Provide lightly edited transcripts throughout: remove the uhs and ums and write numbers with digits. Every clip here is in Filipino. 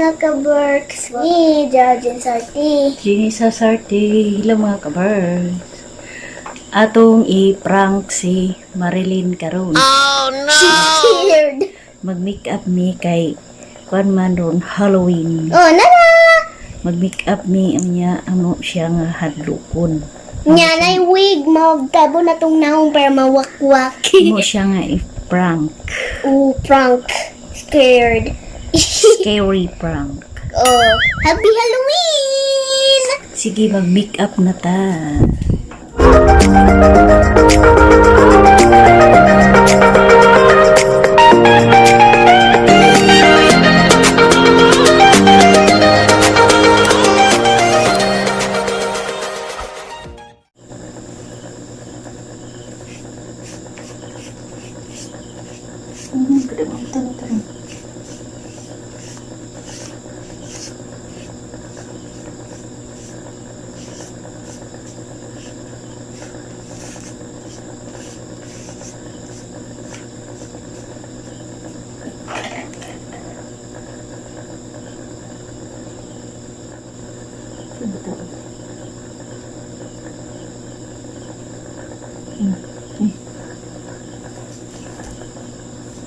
mga ka-works. Ni Jajin Sarti. Jenny sa Sarti. Hello mga kabars. Atong i-prank si Marilyn karon. Oh no! She's scared. Mag-make up me kay kuan man ron Halloween. Oh, nana! Mag-make up me niya amo siya nga hadlokon. Nya nay wig magtabo na tong naong para mawakwak. Amo siya nga i-prank. Ooh, prank. Scared. Scary prank. Oh, happy Halloween! Sige, mag-make up na ta.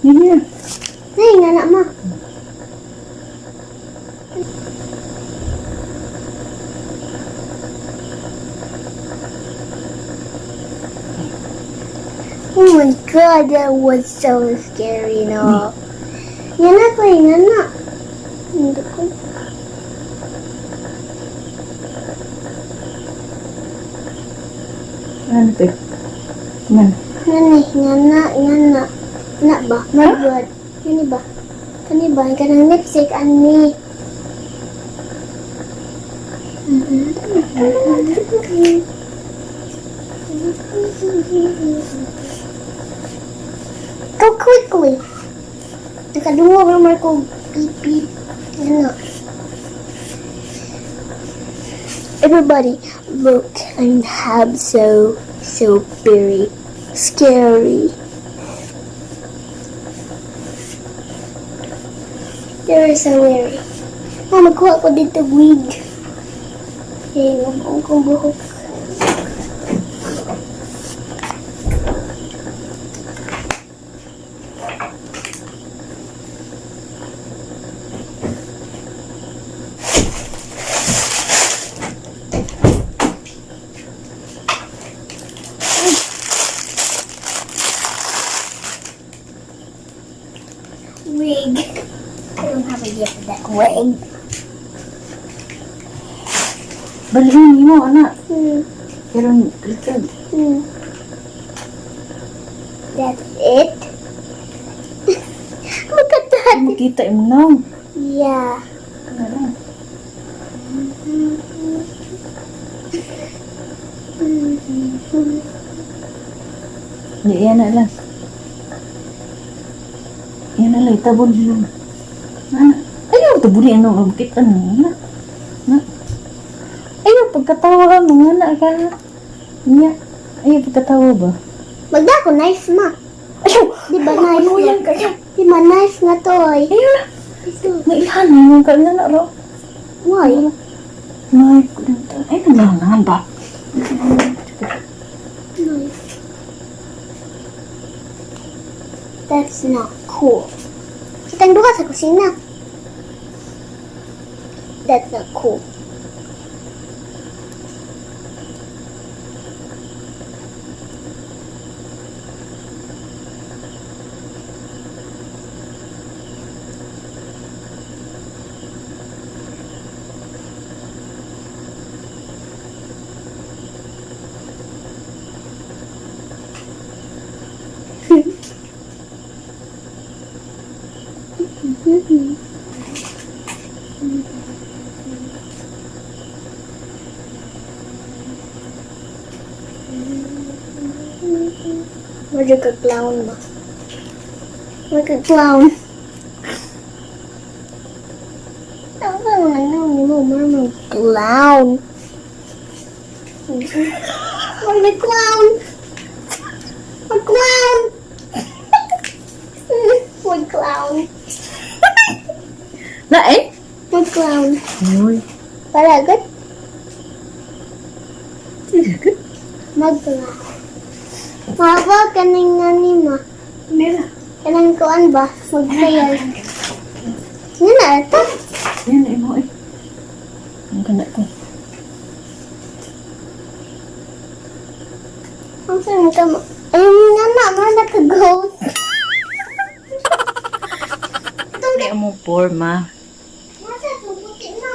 Yan. Nay, nana ma. Oh my god, that was so scary, no? Yan na ko, yan na. Hindi ko. Ano to? Man. Yan na ba? My god. Yan ba? Kani ba? Yan ka ng lipstick, ani. Go quickly. Nakadungo naman ko beep. Yan na. Everybody, look and have so very scary. There is so weary. Magkuha ko dito wig. Okay, mabuong kong buhok. Wig. I don't have a gift for that wig. Balhin mo, anak. Pero, likod. That's it? Look at that. Makita mo na. Yeah. Ano? Yan na lang. Yan na lang, itabon lang. Ayaw, tabunin ano, makita na. Ayaw, pagkatawa mo nga na ka. Nya, ayaw, pagkatawa ba? Magda ko knife ma. Ayaw! Di ba knife Ano na? yan kayo? Di ba knife na to ay? Ayaw na! Ito. Maihan mo ka na na, ro. Why? Ay, kudanta. Ay, nalaman ba? Knife. That's not cool. Kitang duha sa kusina. That's not cool. Medyo ka-clown ba? Mag-clown. Ako ba naman mo, mag-clown. Mag-clown. Mag-clown. Mag-clown. Na eh? Mag-clown. Uy. Paragot. Mag-clown. Maba, kaning anima. Mira. Kanang kuan ba? Mag-sayal. Nga na, ito. Yan na mo eh. Ang ganda ko. Ang saan ka mo? Ayun nga na, mga naka-ghost. Hindi mo forma. Masa, mabuti na.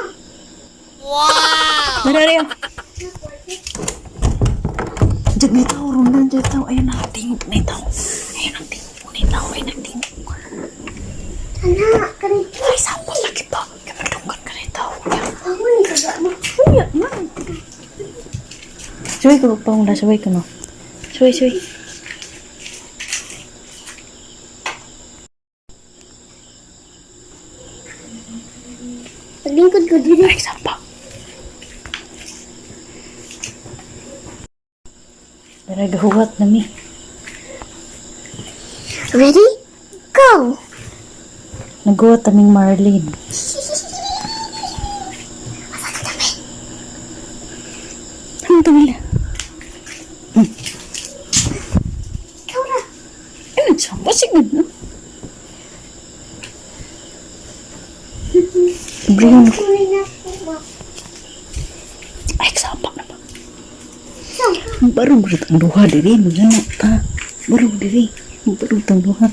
Marari oh. Diyan may tao, Ronan. Diyan tao. Ayun na, tingog na tao. Ayun ang tingog na tao. Ayun ang tingog. Anak, kani. Ay, saan lagi pa? Kamadunggan ka na tao. Ako ni kaga mo. Uya, man. Suway ko pa muna. Suway ko no. Suway, suway. Paglingkod ko dito. Ay, saan pa? Tara, gahuwat na mi. Ready? Go! Naghuwat aming Marlene. Ano ito nila? Ikaw na. Ayun, saan pa? Sigad no? Brian. Kunin na po. Ay, saan pa na ba? Saan ka? Baru ang duha diri. Ano ta? Baru diri. Baru ang duha.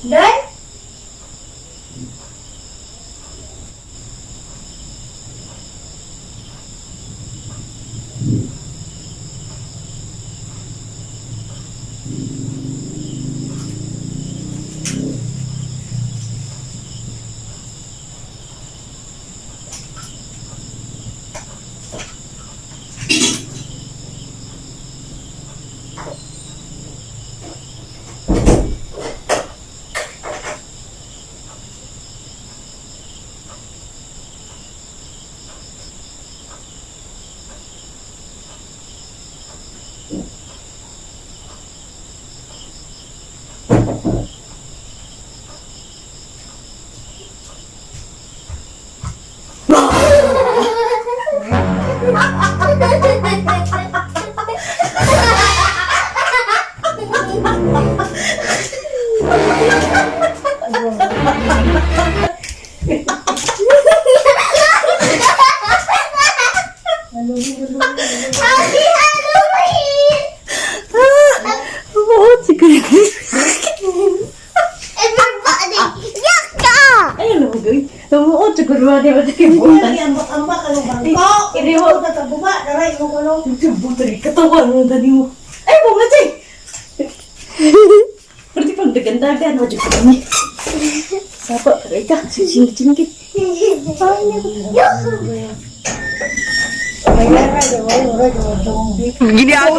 Dad? siguro di ba tayo butas? Ambak-ambak ka ng bangko. Hindi mo. Ikaw ka buba. Daray mo ko no. Butas katawan mo dali mo. Ay mo nga chay. Berarti pang dagan-dagan wajib ko ni. Sapa ka singit-singit. May lara, di ba? Gini ako.